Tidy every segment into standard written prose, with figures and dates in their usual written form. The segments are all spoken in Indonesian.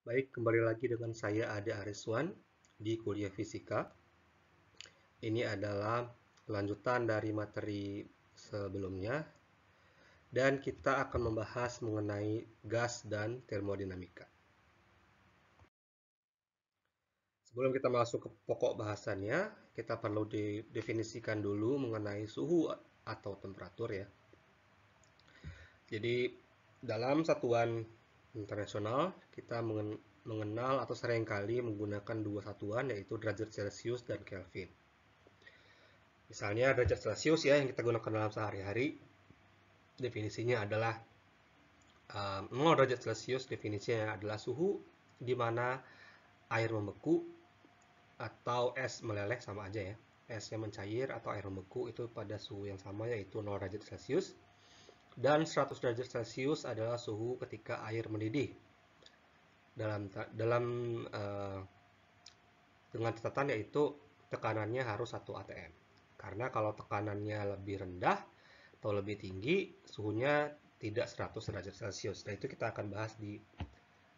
Baik, kembali lagi dengan saya Ade Ariswan di kuliah fisika. Ini adalah lanjutan dari materi sebelumnya dan kita akan membahas mengenai gas dan termodinamika. Sebelum kita masuk ke pokok bahasannya, kita perlu didefinisikan dulu mengenai suhu atau temperatur ya. Jadi dalam satuan internasional kita mengenal atau seringkali menggunakan dua satuan yaitu derajat Celcius dan Kelvin. Misalnya derajat Celcius ya yang kita gunakan dalam sehari-hari, definisinya adalah 0 derajat Celcius definisinya adalah suhu di mana air membeku atau es meleleh sama aja ya. Esnya mencair atau air membeku itu pada suhu yang sama yaitu 0 derajat Celcius. Dan 100 derajat Celcius adalah suhu ketika air mendidih. Dalam dengan catatan yaitu tekanannya harus 1 atm. Karena kalau tekanannya lebih rendah atau lebih tinggi, suhunya tidak 100 derajat Celcius. Nah, itu kita akan bahas di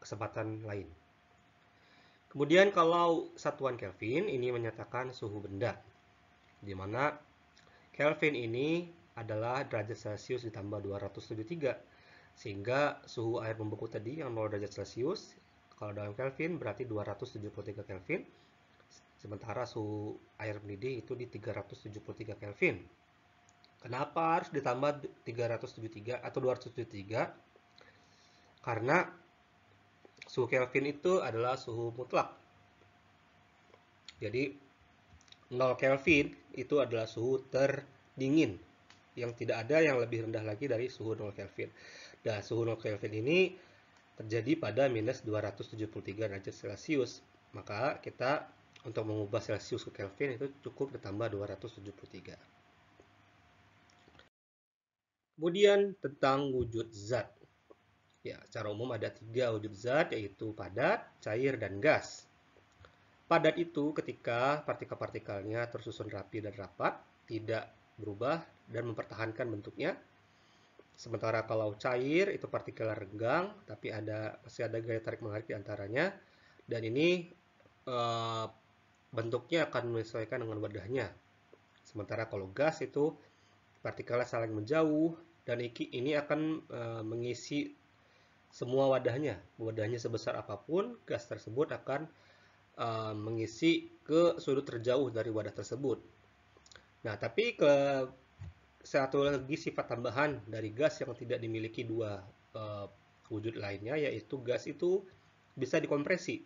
kesempatan lain. Kemudian kalau satuan Kelvin ini menyatakan suhu benda, di mana Kelvin ini adalah derajat Celcius ditambah 273, sehingga suhu air membeku tadi yang 0 derajat Celcius, kalau dalam Kelvin berarti 273 Kelvin, sementara suhu air mendidih itu di 373 Kelvin. Kenapa harus ditambah 373 atau 273? Karena suhu Kelvin itu adalah suhu mutlak. Jadi 0 Kelvin itu adalah suhu terdingin yang tidak ada yang lebih rendah lagi dari suhu 0 Kelvin. Dan suhu 0 Kelvin ini terjadi pada minus 273 derajat Celcius. Maka kita untuk mengubah Celcius ke Kelvin itu cukup ditambah 273. Kemudian tentang wujud zat. Ya, secara umum ada 3 wujud zat yaitu padat, cair, dan gas. Padat itu ketika partikel-partikelnya tersusun rapi dan rapat, tidak berubah dan mempertahankan bentuknya. Sementara kalau cair itu partikel renggang, tapi masih ada gaya tarik menarik di antaranya. Dan ini bentuknya akan menyesuaikan dengan wadahnya. Sementara kalau gas itu partikelnya saling menjauh dan ini akan mengisi semua wadahnya. Wadahnya sebesar apapun, gas tersebut akan mengisi ke sudut terjauh dari wadah tersebut. Nah, tapi satu lagi sifat tambahan dari gas yang tidak dimiliki dua wujud lainnya, yaitu gas itu bisa dikompresi.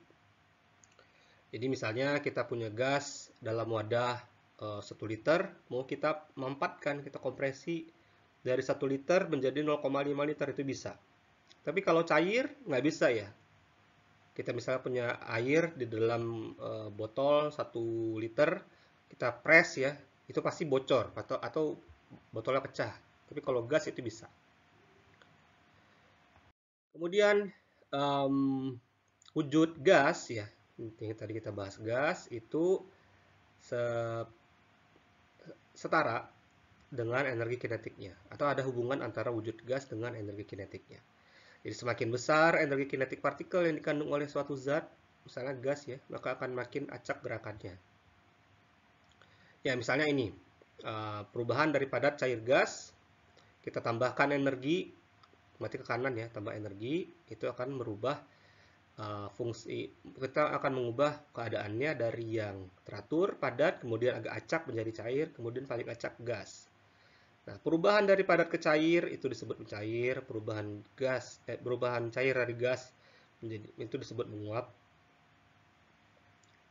Jadi misalnya kita punya gas dalam wadah 1 liter, mau kita mampatkan, kita kompresi dari 1 liter menjadi 0,5 liter itu bisa. Tapi kalau cair nggak bisa ya. Kita misalnya punya air di dalam botol 1 liter, kita press ya, itu pasti bocor atau botolnya pecah. Tapi kalau gas itu bisa. Kemudian wujud gas ya, yang tadi kita bahas gas itu setara dengan energi kinetiknya, atau ada hubungan antara wujud gas dengan energi kinetiknya. Jadi semakin besar energi kinetik partikel yang dikandung oleh suatu zat, misalnya gas ya, maka akan makin acak gerakannya. Ya misalnya ini, perubahan dari padat cair gas, kita tambahkan energi, mati ke kanan ya, tambah energi, itu akan merubah fungsi, kita akan mengubah keadaannya dari yang teratur, padat, kemudian agak acak menjadi cair, kemudian paling acak gas. Nah, perubahan dari padat ke cair itu disebut mencair, perubahan cair dari gas itu disebut menguap.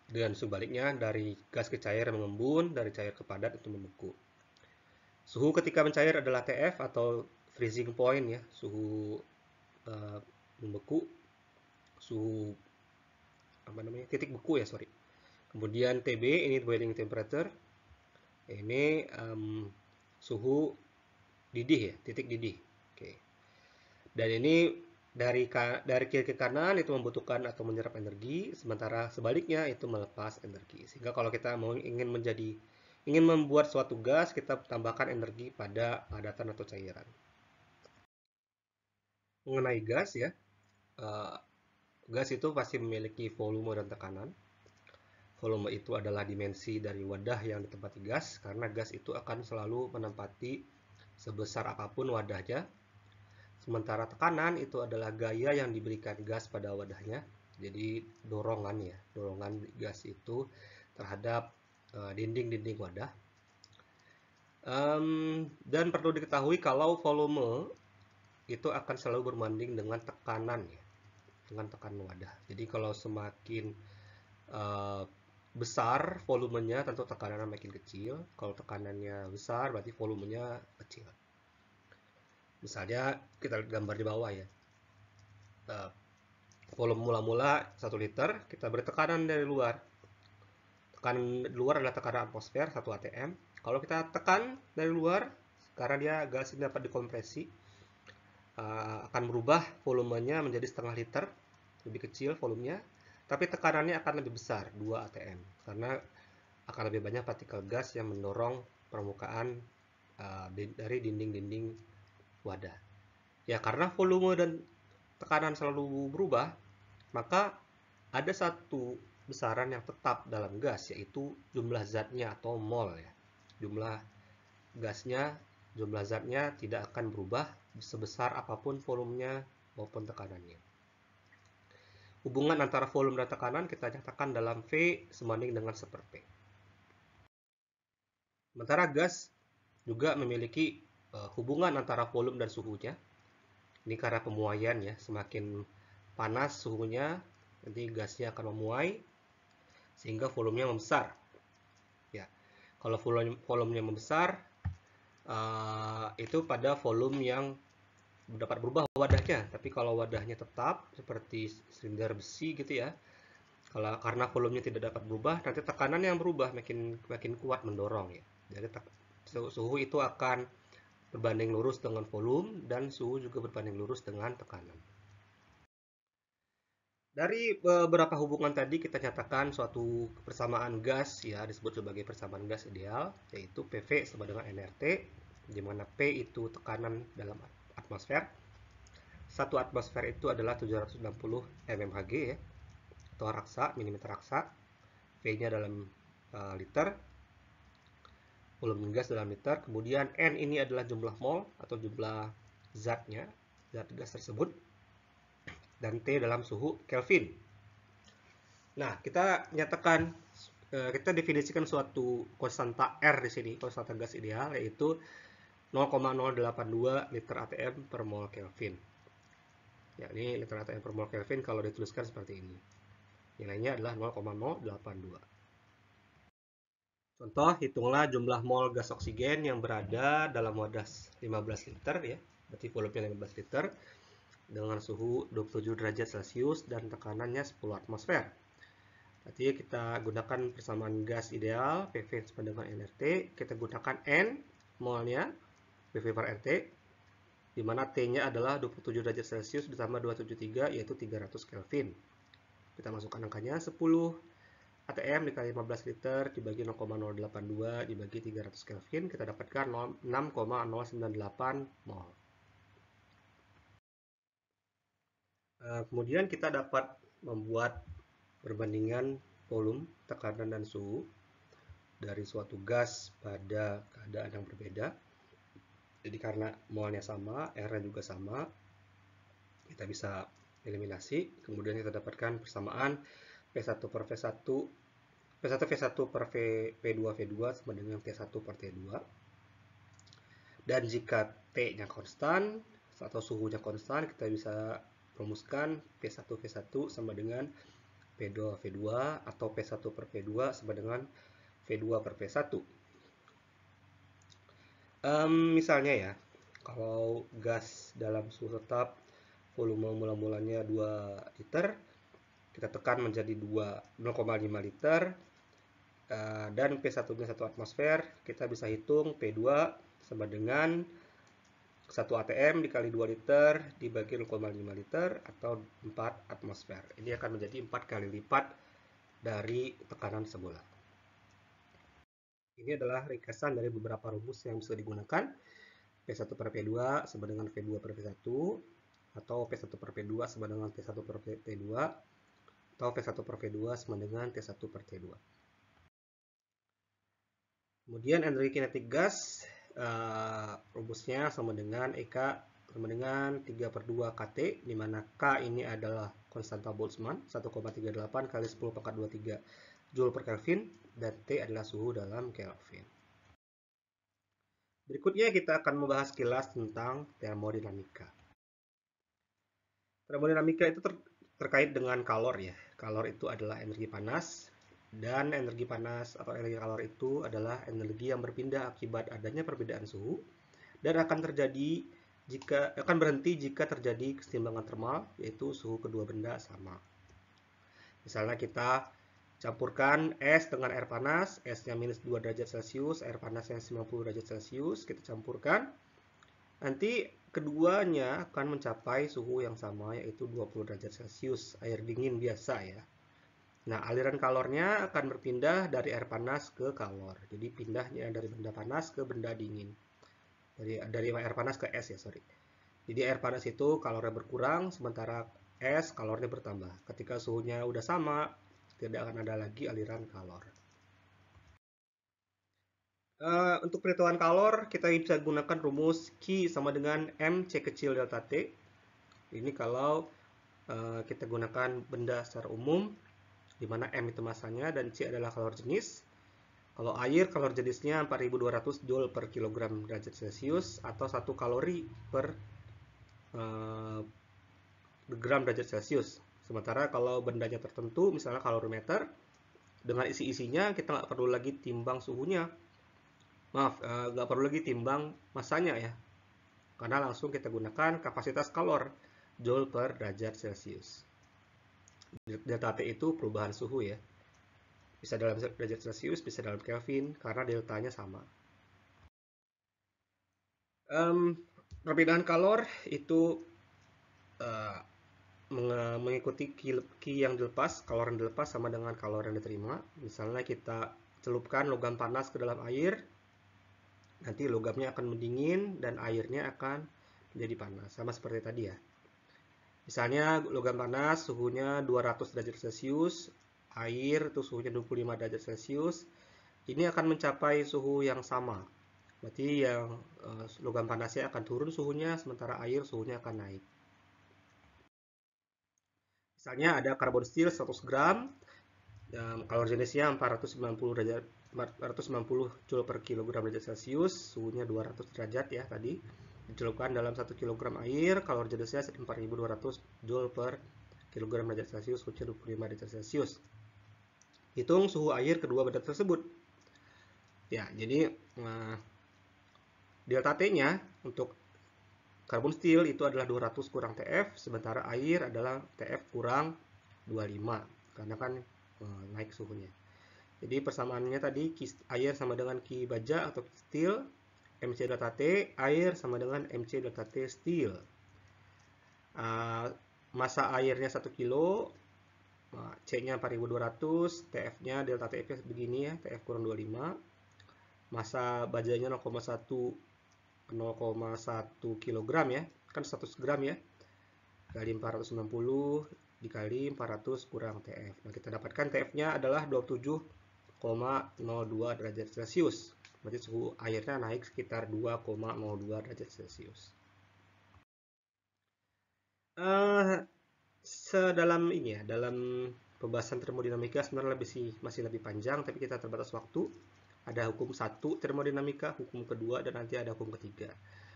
Dan sebaliknya dari gas ke cair mengembun, dari cair ke padat itu membeku. Suhu ketika mencair adalah TF atau freezing point ya, suhu membeku, suhu titik beku ya, sorry. Kemudian TB ini boiling temperature. Ini suhu didih ya, titik didih. Oke. Dan ini dari kiri ke kanan itu membutuhkan atau menyerap energi, sementara sebaliknya itu melepas energi. Sehingga kalau kita ingin membuat suatu gas, kita tambahkan energi pada padatan atau cairan. Mengenai gas ya, Gas itu pasti memiliki volume dan tekanan. Volume itu adalah dimensi dari wadah yang ditempati gas, karena gas itu akan selalu menempati sebesar apapun wadahnya. Sementara tekanan itu adalah gaya yang diberikan gas pada wadahnya. Jadi dorongan ya, dorongan gas itu terhadap dinding-dinding wadah. Dan perlu diketahui kalau volume itu akan selalu berbanding dengan tekanan ya, dengan tekanan wadah. Jadi kalau semakin besar volumenya, tentu tekanannya makin kecil. Kalau tekanannya besar, berarti volumenya kecil. Misalnya kita lihat gambar di bawah ya. Volume mula-mula 1 liter, kita beri tekanan dari luar. Tekanan luar adalah tekanan atmosfer 1 atm. Kalau kita tekan dari luar, karena dia gas ini dapat dikompresi, akan berubah volumenya menjadi setengah liter, lebih kecil volumenya, tapi tekanannya akan lebih besar, 2 atm, karena akan lebih banyak partikel gas yang mendorong permukaan dari dinding-dinding wadah. Ya, karena volume dan tekanan selalu berubah, maka ada satu besaran yang tetap dalam gas, yaitu jumlah zatnya atau mol ya. Jumlah gasnya, jumlah zatnya tidak akan berubah sebesar apapun volumenya maupun tekanannya. Hubungan antara volume dan tekanan kita nyatakan dalam V sebanding dengan 1/P. Sementara gas juga memiliki hubungan antara volume dan suhunya. Ini karena pemuaian ya, semakin panas suhunya, nanti gasnya akan memuai sehingga volumenya membesar. Ya, kalau volumenya membesar, itu pada volume yang dapat berubah wadahnya. Tapi kalau wadahnya tetap seperti silinder besi gitu ya, karena volumenya tidak dapat berubah, nanti tekanan yang berubah makin kuat mendorong ya. Jadi suhu itu akan berbanding lurus dengan volume, dan suhu juga berbanding lurus dengan tekanan. Dari beberapa hubungan tadi kita nyatakan suatu persamaan gas ya, disebut sebagai persamaan gas ideal, yaitu PV sama dengan nRT, di mana P itu tekanan dalam atmosfer. 1 atmosfer itu adalah 760 mmHg ya, atau raksa, milimeter raksa. V-nya dalam liter, volume gas dalam liter. Kemudian N ini adalah jumlah mol atau jumlah zatnya, zat gas tersebut. Dan T dalam suhu Kelvin. Nah, kita nyatakan, kita definisikan suatu konstanta R di sini, konstanta gas ideal, yaitu 0,082 liter atm per mol Kelvin. Ya, ini liter atm per mol Kelvin kalau dituliskan seperti ini. Nilainya adalah 0,082. Contoh, hitunglah jumlah mol gas oksigen yang berada dalam wadah 15 liter ya, berarti volumenya 15 liter, dengan suhu 27 derajat Celcius dan tekanannya 10 atmosfer. Berarti kita gunakan persamaan gas ideal, PV sama dengan nRT, kita gunakan N, molnya, PV per RT, di mana T-nya adalah 27 derajat Celcius ditambah 273, yaitu 300 Kelvin. Kita masukkan angkanya 10 atm dikali 15 liter dibagi 0,082 dibagi 300 Kelvin, kita dapatkan 6,098 mol. Kemudian kita dapat membuat perbandingan volume, tekanan, dan suhu dari suatu gas pada keadaan yang berbeda. Jadi karena molnya sama, R-nya juga sama, kita bisa eliminasi. Kemudian kita dapatkan persamaan P1 per V1, P1 V1 per P2 V2 sama dengan T1 per T2. Dan jika T-nya konstan atau suhunya konstan, kita bisa rumuskan P1 V1 sama dengan P2 V2 atau P1 per P2 sama dengan V2 per P1. Misalnya ya, kalau gas dalam suhu tetap volume mula-mulanya 2 liter, kita tekan menjadi 0,5 liter, dan P1-nya 1 atmosfer, kita bisa hitung P2 sama dengan 1 atm dikali 2 liter dibagi 0,5 liter atau 4 atmosfer. Ini akan menjadi 4 kali lipat dari tekanan semula. Ini adalah ringkasan dari beberapa rumus yang bisa digunakan. P1 per P2 sama dengan V2 per V1. atau P1 per P2 sama dengan T1 per T2, atau V1 per V2 sama dengan T1 per T2. Kemudian energi kinetik gas, rumusnya sama dengan EK sama dengan 3 per 2 KT, di mana K ini adalah konstanta Boltzmann 1,38 kali 10 pangkat 23 Joule per Kelvin, dan T adalah suhu dalam Kelvin. Berikutnya kita akan membahas kilas tentang termodinamika. Termodinamika itu terkait dengan kalor ya. Kalor itu adalah energi panas, dan energi panas atau energi kalor itu adalah energi yang berpindah akibat adanya perbedaan suhu, dan akan berhenti jika terjadi keseimbangan termal, yaitu suhu kedua benda sama. Misalnya kita campurkan es dengan air panas, esnya minus 2 derajat Celcius, air panasnya 90 derajat Celcius, kita campurkan. Nanti keduanya akan mencapai suhu yang sama, yaitu 20 derajat Celcius, air dingin biasa ya. Nah, aliran kalornya akan berpindah dari air panas ke kalor. Jadi pindahnya dari benda panas ke benda dingin. Dari air panas ke es ya, sorry. Jadi air panas itu kalornya berkurang, sementara es kalornya bertambah. Ketika suhunya udah sama, tidak akan ada lagi aliran kalor. Untuk perhitungan kalor, kita bisa gunakan rumus Q sama dengan MC kecil delta T. Ini kalau kita gunakan benda secara umum, di mana M itu masanya dan C adalah kalor jenis. Kalau air, kalor jenisnya 4200 Joule per kilogram derajat Celcius, atau 1 kalori per gram derajat Celcius. Sementara kalau bendanya tertentu, misalnya kalorimeter, dengan isi-isinya kita nggak perlu lagi timbang suhunya. Maaf, nggak perlu lagi timbang masanya ya. Karena langsung kita gunakan kapasitas kalor, Joule per derajat Celcius. Delta T itu perubahan suhu ya. Bisa dalam derajat Celcius, bisa dalam Kelvin, karena deltanya sama. Perbedaan kalor itu mengikuti Q yang dilepas, kalor yang dilepas sama dengan kalor yang diterima. Misalnya kita celupkan logam panas ke dalam air, nanti logamnya akan mendingin dan airnya akan menjadi panas, sama seperti tadi ya. Misalnya logam panas suhunya 200 derajat Celcius, air itu suhunya 25 derajat Celcius. Ini akan mencapai suhu yang sama. Berarti yang logam panasnya akan turun suhunya, sementara air suhunya akan naik. Misalnya ada karbon steel 100 gram, kalor jenisnya 490 Joule per kilogram derajat Celcius, suhunya 200 derajat ya tadi. Dicelupkan dalam 1 kg air, kalor jenisnya 4200 Joule per kilogram derajat Celcius, suhunya 25 derajat Celcius. Hitung suhu air kedua benda tersebut. Ya, jadi delta T-nya untuk karbon steel itu adalah 200 kurang TF, sementara air adalah TF kurang 25, karena kan naik suhunya. Jadi persamaannya tadi air sama dengan Q baja atau Q steel, MC delta T, air sama dengan MC delta T steel. Masa airnya 1 kilo, C-nya 4200, TF-nya delta TF begini ya, TF kurang 25. Masa bajanya 0,1 kg ya, kan 100 gram ya, kali 460 dikali 400 kurang TF. Nah, kita dapatkan TF-nya adalah 27,02 derajat Celcius. Berarti suhu airnya naik sekitar 2,02 derajat Celcius. Sedalam ini ya, dalam pembahasan termodinamika sebenarnya masih lebih panjang, tapi kita terbatas waktu. Ada hukum 1 termodinamika, hukum kedua, dan nanti ada hukum ketiga.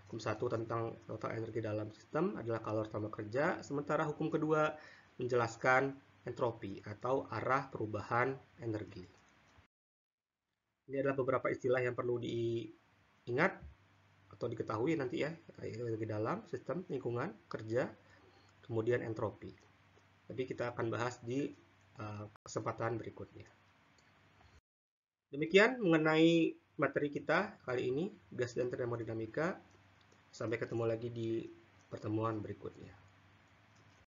Hukum 1 tentang total energi dalam sistem adalah kalor tambah kerja, sementara hukum kedua menjelaskan entropi atau arah perubahan energi. Ini adalah beberapa istilah yang perlu diingat atau diketahui nanti ya, energi dalam sistem, lingkungan, kerja, kemudian entropi. Tapi kita akan bahas di kesempatan berikutnya. Demikian mengenai materi kita kali ini, gas dan termodinamika. Sampai ketemu lagi di pertemuan berikutnya.